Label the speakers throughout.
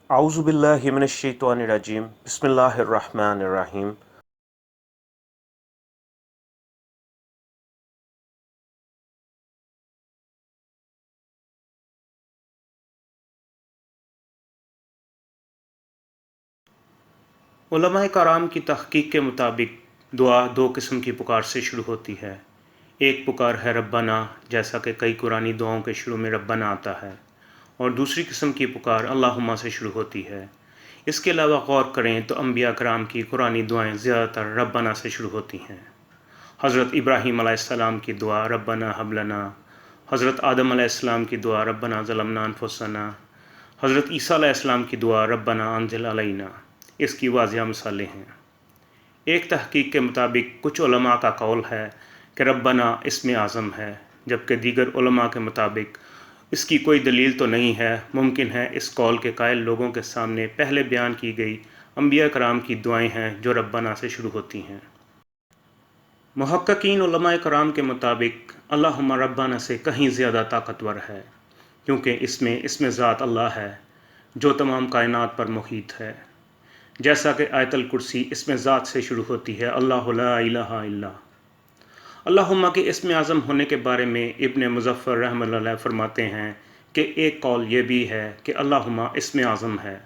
Speaker 1: اعوذ باللہ من الشیطان الرجیم بسم اللہ الرحمن الرحیم۔ علماء کرام کی تحقیق کے مطابق دعا دو قسم کی پکار سے شروع ہوتی ہے۔ ایک پکار ہے ربنا، جیسا کہ کئی قرآنی دعاؤں کے شروع میں ربنا آتا ہے، اور دوسری قسم کی پکار اللہم سے شروع ہوتی ہے۔ اس کے علاوہ غور کریں تو انبیاء کرام کی قرآنی دعائیں زیادہ تر ربنا سے شروع ہوتی ہیں۔ حضرت ابراہیم علیہ السلام کی دعا ربنا حب لنا، حضرت آدم علیہ السلام کی دعا ربنا ظلمنا انفسنا، حضرت عیسیٰ علیہ السلام کی دعا ربنا انزل علینا اس کی واضح مثالیں ہیں۔ ایک تحقیق کے مطابق کچھ علماء کا قول ہے کہ ربنا اسم اعظم ہے، جبکہ دیگر علماء کے مطابق اس کی کوئی دلیل تو نہیں ہے۔ ممکن ہے اس قول کے قائل لوگوں کے سامنے پہلے بیان کی گئی انبیاء کرام کی دعائیں ہیں جو ربنا سے شروع ہوتی ہیں۔ محققین علماء کرام کے مطابق اللہم ربنا سے کہیں زیادہ طاقتور ہے، کیونکہ اس میں اسم ذات اللہ ہے جو تمام کائنات پر محیط ہے۔ جیسا کہ آیت الکرسی اسم ذات سے شروع ہوتی ہے، اللہ لا الہ الا۔ اللہم کے اسم اعظم ہونے کے بارے میں ابن مظفر رحمۃ اللہ علیہ فرماتے ہیں کہ ایک قول یہ بھی ہے کہ اللہم اسم اعظم ہے،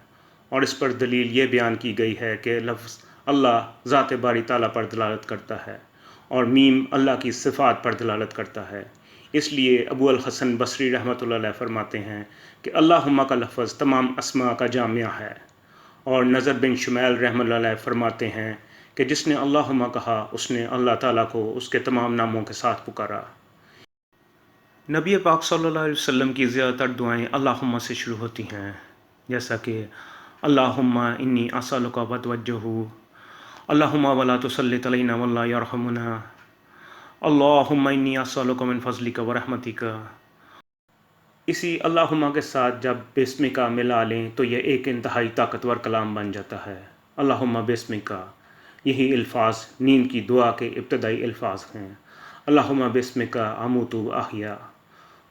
Speaker 1: اور اس پر دلیل یہ بیان کی گئی ہے کہ لفظ اللہ ذات باری تعالیٰ پر دلالت کرتا ہے، اور میم اللہ کی صفات پر دلالت کرتا ہے۔ اس لیے ابو الحسن بصری رحمۃ اللہ علیہ فرماتے ہیں کہ اللہم کا لفظ تمام اسماء کا جامعہ ہے، اور نظر بن شمیل رحمۃ اللہ علیہ فرماتے ہیں کہ جس نے اللہم کہا اس نے اللہ تعالیٰ کو اس کے تمام ناموں کے ساتھ پکارا۔ نبی پاک صلی اللہ علیہ وسلم کی زیادہ تر دعائیں اللہم سے شروع ہوتی ہیں، جیسا کہ اللہم انی اسألک وتوجہ، اللہم ولا تسلط علینا ولا یرحمنا، اللہم انی اسألک من فضلک ورحمتک۔ اسی اللہم کے ساتھ جب بسمکا ملا لیں تو یہ ایک انتہائی طاقتور کلام بن جاتا ہے۔ اللہم بسمکا، یہی الفاظ نیند کی دعا کے ابتدائی الفاظ ہیں۔ اللہم بسمکا اموت و احیا۔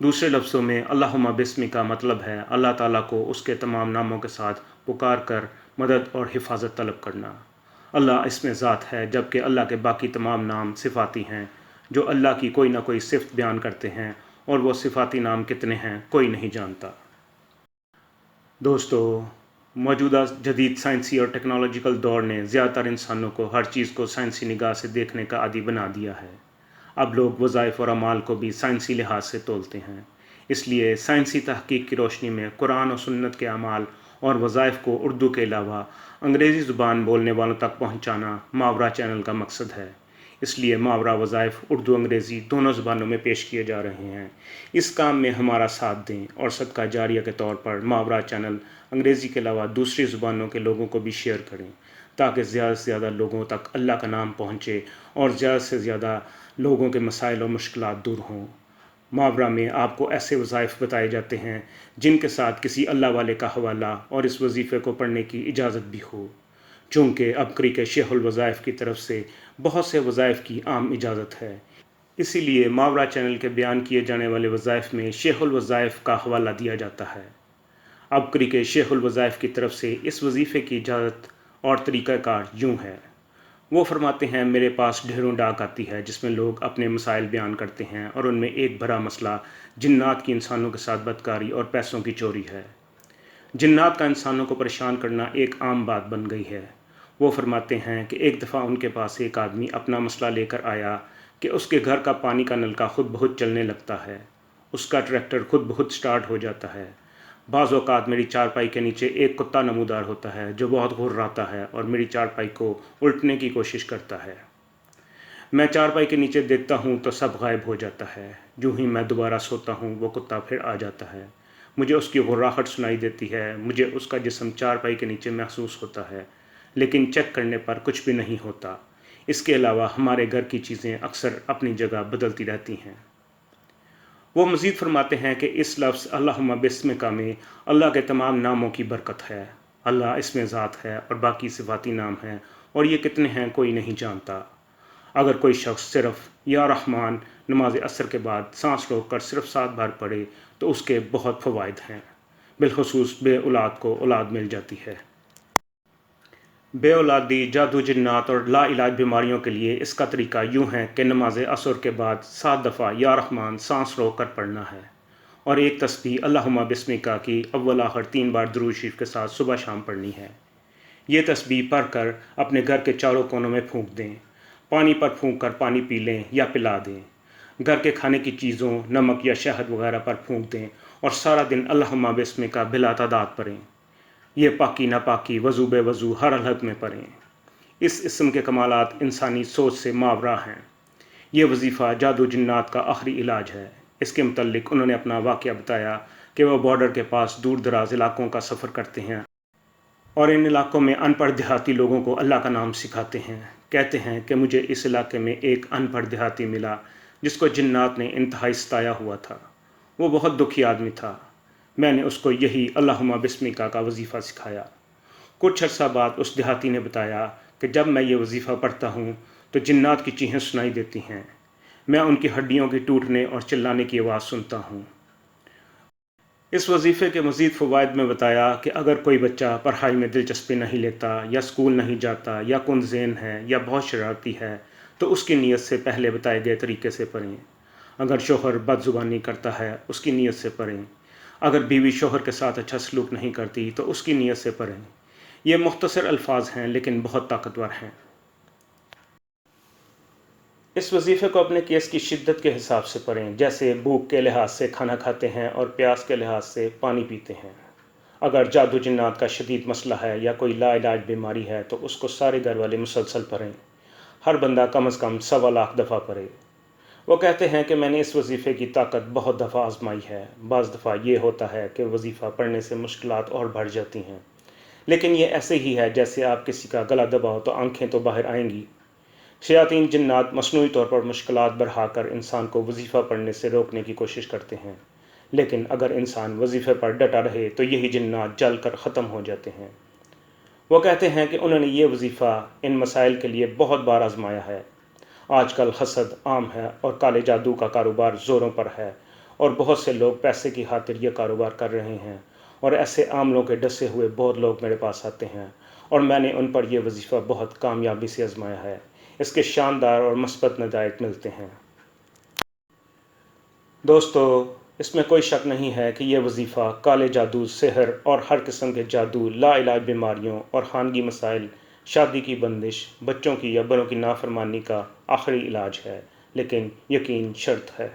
Speaker 1: دوسرے لفظوں میں اللہم بسمکا مطلب ہے اللہ تعالیٰ کو اس کے تمام ناموں کے ساتھ پکار کر مدد اور حفاظت طلب کرنا۔ اللہ اسم ذات ہے، جبکہ اللہ کے باقی تمام نام صفاتی ہیں جو اللہ کی کوئی نہ کوئی صفت بیان کرتے ہیں، اور وہ صفاتی نام کتنے ہیں کوئی نہیں جانتا۔ دوستو، موجودہ جدید سائنسی اور ٹیکنالوجیکل دور نے زیادہ تر انسانوں کو ہر چیز کو سائنسی نگاہ سے دیکھنے کا عادی بنا دیا ہے۔ اب لوگ وظائف اور اعمال کو بھی سائنسی لحاظ سے تولتے ہیں۔ اس لیے سائنسی تحقیق کی روشنی میں قرآن و سنت کے اعمال اور وظائف کو اردو کے علاوہ انگریزی زبان بولنے والوں تک پہنچانا ماورا چینل کا مقصد ہے۔ اس لیے ماورا وظائف اردو انگریزی دونوں زبانوں میں پیش کیے جا رہے ہیں۔ اس کام میں ہمارا ساتھ دیں اور صدقہ جاریہ کے طور پر ماورا چینل انگریزی کے علاوہ دوسری زبانوں کے لوگوں کو بھی شیئر کریں، تاکہ زیادہ سے زیادہ لوگوں تک اللہ کا نام پہنچے اور زیادہ سے زیادہ لوگوں کے مسائل و مشکلات دور ہوں۔ ماورا میں آپ کو ایسے وظائف بتائے جاتے ہیں جن کے ساتھ کسی اللہ والے کا حوالہ اور اس وظیفے کو پڑھنے کی اجازت بھی ہو، چونکہ ابکری کے شیخ الوظائف کی طرف سے بہت سے وظائف کی عام اجازت ہے۔ اسی لیے ماورا چینل کے بیان کیے جانے والے وظائف میں شیخ الوظائف کا حوالہ دیا جاتا ہے۔ ابکری کے شیخ الوظائف کی طرف سے اس وظیفے کی اجازت اور طریقہ کار یوں ہے۔ وہ فرماتے ہیں میرے پاس ڈھیروں ڈاک آتی ہے جس میں لوگ اپنے مسائل بیان کرتے ہیں، اور ان میں ایک بڑا مسئلہ جنات کی انسانوں کے ساتھ بدکاری اور پیسوں کی چوری ہے۔ جنات کا انسانوں کو پریشان کرنا ایک عام بات بن گئی ہے۔ وہ فرماتے ہیں کہ ایک دفعہ ان کے پاس ایک آدمی اپنا مسئلہ لے کر آیا کہ اس کے گھر کا پانی کا نلکا خود بہت چلنے لگتا ہے، اس کا ٹریکٹر خود بہت سٹارٹ ہو جاتا ہے۔ بعض اوقات میری چارپائی کے نیچے ایک کتا نمودار ہوتا ہے جو بہت گھرراتا ہے اور میری چارپائی کو الٹنے کی کوشش کرتا ہے۔ میں چارپائی کے نیچے دیکھتا ہوں تو سب غائب ہو جاتا ہے۔ جو ہی میں دوبارہ سوتا ہوں وہ کتا پھر آ جاتا ہے۔ مجھے اس کی غراہٹ سنائی دیتی ہے، مجھے اس کا جسم چارپائی کے نیچے محسوس ہوتا ہے، لیکن چیک کرنے پر کچھ بھی نہیں ہوتا۔ اس کے علاوہ ہمارے گھر کی چیزیں اکثر اپنی جگہ بدلتی رہتی ہیں۔ وہ مزید فرماتے ہیں کہ اس لفظ اللہم بسمکا میں اللہ کے تمام ناموں کی برکت ہے۔ اللہ اسم ذات ہے اور باقی صفاتی نام ہیں، اور یہ کتنے ہیں کوئی نہیں جانتا۔ اگر کوئی شخص صرف یا رحمان نماز عصر کے بعد سانس روک کر صرف 7 بار پڑھے تو اس کے بہت فوائد ہیں۔ بالخصوص بے اولاد کو اولاد مل جاتی ہے۔ بے اولادی، جادو، جنات اور لا علاج بیماریوں کے لیے اس کا طریقہ یوں ہے کہ نماز عصر کے بعد 7 دفعہ یا رحمان سانس روک کر پڑھنا ہے، اور ایک تسبیح اللہم بسمکا کی اول آخر 3 بار درود شریف کے ساتھ صبح شام پڑھنی ہے۔ یہ تسبیح پڑھ کر اپنے گھر کے چاروں کونوں میں پھونک دیں، پانی پر پھونک کر پانی پی لیں یا پلا دیں، گھر کے کھانے کی چیزوں، نمک یا شہد وغیرہ پر پھونک دیں، اور سارا دن اللہم بسمکا بلا تعداد پڑھیں۔ یہ پاکی ناپاکی وضو بے وضو ہر حالت میں پڑھیں۔ اس اسم کے کمالات انسانی سوچ سے ماورا ہیں۔ یہ وظیفہ جادو جنات کا آخری علاج ہے۔ اس کے متعلق انہوں نے اپنا واقعہ بتایا کہ وہ بارڈر کے پاس دور دراز علاقوں کا سفر کرتے ہیں اور ان علاقوں میں ان پڑھ دیہاتی لوگوں کو اللہ کا نام سکھاتے ہیں۔ کہتے ہیں کہ مجھے اس علاقے میں ایک ان پڑھ دیہاتی ملا جس کو جنات نے انتہائی ستایا ہوا تھا۔ وہ بہت دکھی آدمی تھا۔ میں نے اس کو یہی اللہم بسمکا کا وظیفہ سکھایا۔ کچھ عرصہ بعد اس دیہاتی نے بتایا کہ جب میں یہ وظیفہ پڑھتا ہوں تو جنات کی چیخیں سنائی دیتی ہیں، میں ان کی ہڈیوں کی ٹوٹنے اور چلانے کی آواز سنتا ہوں۔ اس وظیفے کے مزید فوائد میں بتایا کہ اگر کوئی بچہ پڑھائی میں دلچسپی نہیں لیتا یا اسکول نہیں جاتا یا کن ذہن ہے یا بہت شرارتی ہے تو اس کی نیت سے پہلے بتائے گئے طریقے سے پڑھیں۔ اگر شوہر بد زبانی کرتا ہے اس کی نیت سے پڑھیں۔ اگر بیوی شوہر کے ساتھ اچھا سلوک نہیں کرتی تو اس کی نیت سے پڑھیں۔ یہ مختصر الفاظ ہیں لیکن بہت طاقتور ہیں۔ اس وظیفے کو اپنے کیس کی شدت کے حساب سے پڑھیں، جیسے بھوک کے لحاظ سے کھانا کھاتے ہیں اور پیاس کے لحاظ سے پانی پیتے ہیں۔ اگر جادو جنات کا شدید مسئلہ ہے یا کوئی لا علاج بیماری ہے تو اس کو سارے گھر والے مسلسل پڑھیں۔ ہر بندہ کم از کم 1.25 لاکھ دفعہ پڑھے۔ وہ کہتے ہیں کہ میں نے اس وظیفے کی طاقت بہت دفعہ آزمائی ہے۔ بعض دفعہ یہ ہوتا ہے کہ وظیفہ پڑھنے سے مشکلات اور بڑھ جاتی ہیں، لیکن یہ ایسے ہی ہے جیسے آپ کسی کا گلا دباؤ تو آنکھیں تو باہر آئیں گی۔ شیاطین جنات مصنوعی طور پر مشکلات بڑھا کر انسان کو وظیفہ پڑھنے سے روکنے کی کوشش کرتے ہیں، لیکن اگر انسان وظیفے پر ڈٹا رہے تو یہی جنات جل کر ختم ہو جاتے ہیں۔ وہ کہتے ہیں کہ انہوں نے یہ وظیفہ ان مسائل کے لیے بہت بار آزمایا ہے۔ آج کل حسد عام ہے اور کالے جادو کا کاروبار زوروں پر ہے، اور بہت سے لوگ پیسے کی خاطر یہ کاروبار کر رہے ہیں، اور ایسے عاملوں کے ڈسے ہوئے بہت لوگ میرے پاس آتے ہیں، اور میں نے ان پر یہ وظیفہ بہت کامیابی سے آزمایا ہے۔ اس کے شاندار اور مثبت نتائج ملتے ہیں۔ دوستو، اس میں کوئی شک نہیں ہے کہ یہ وظیفہ کالے جادو، سحر اور ہر قسم کے جادو، لا علاج بیماریوں اور خانگی مسائل، شادی کی بندش، بچوں کی یا بڑوں کی نافرمانی کا آخری علاج ہے، لیکن یقین شرط ہے۔